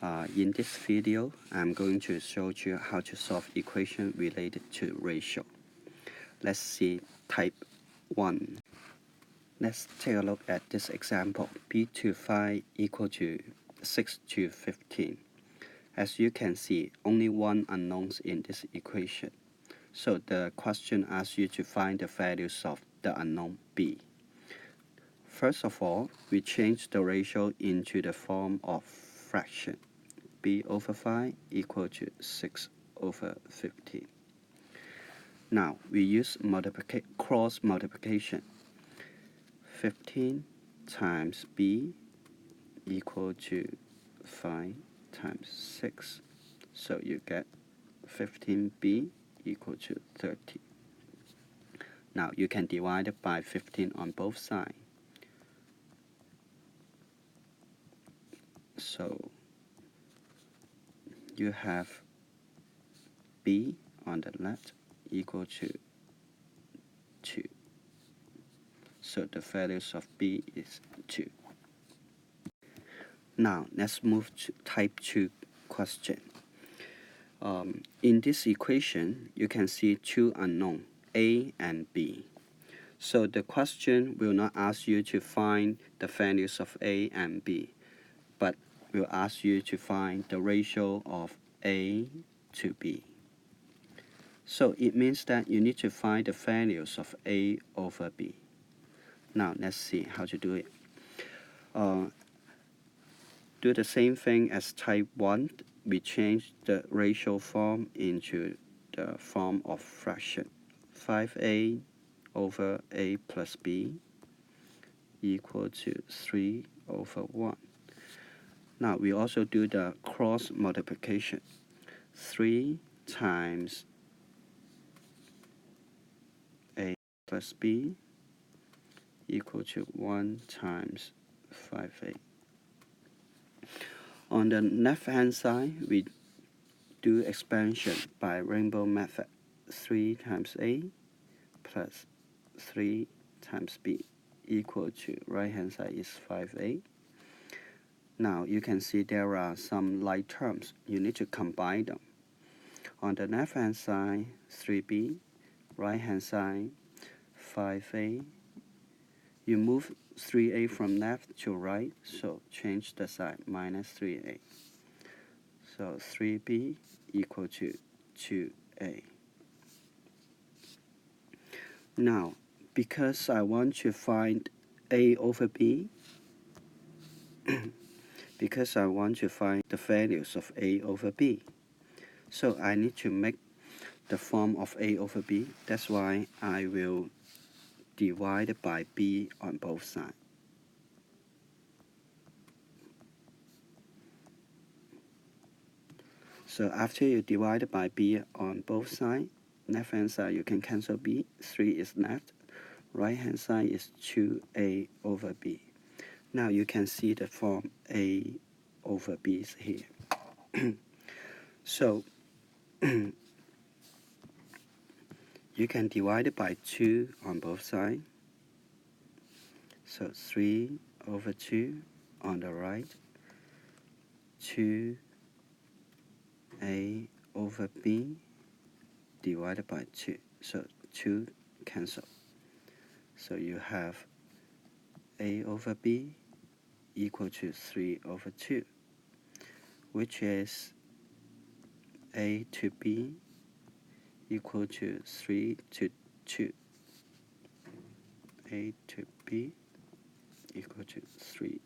In this video, I'm going to show you how to solve equation related to ratio. Let's see type 1. Let's take a look at this example. B to 5 equal to 6 to 15. As you can see, only one unknown in this equation. So the question asks you to find the values of the unknown B. First of all, we change the ratio into the form of fraction. B over 5 equal to 6 over 15. Now we use cross multiplication. 15 times B equal to 5 times 6. So you get 15B equal to 30. Now you can divide it by 15 on both sides. So you have B on the left equal to 2. So the values of B is 2. Now let's move to type 2 question. In this equation, you can see two unknowns, A and B. So the question will not ask you to find the values of A and B, but will ask you to find the ratio of A to B. So it means that you need to find the values of A over B. Now let's see how to do it. Do the same thing as type 1. We change the ratio form into the form of fraction. 5A over A plus B equal to 3 over 1. Now we also do the cross multiplication. 3 times A plus B equal to 1 times 5A. On the left-hand side, we do expansion by rainbow method. 3 times A plus 3 times B equal to right-hand side is 5A. Now you can see there are some like terms. You need to combine them. On the left-hand side, 3B. Right-hand side, 5A. You move 3A from left to right, so change the sign, minus 3A. So 3B equal to 2A. Now, because I want to find A over B, because I want to find the values of A over B, so I need to make the form of A over B. That's why I will divide it by B on both sides. So after you divide it by B on both sides, left-hand side you can cancel B, 3 is left. Right-hand side is 2A over B. Now you can see the form A over B is here. So you can divide it by 2 on both sides. So 3 over 2 on the right, 2A over B divided by 2. So 2 cancel. So you have A over B equal to 3 over 2, which is A to B equal to 3 to 2. A to B equal to 3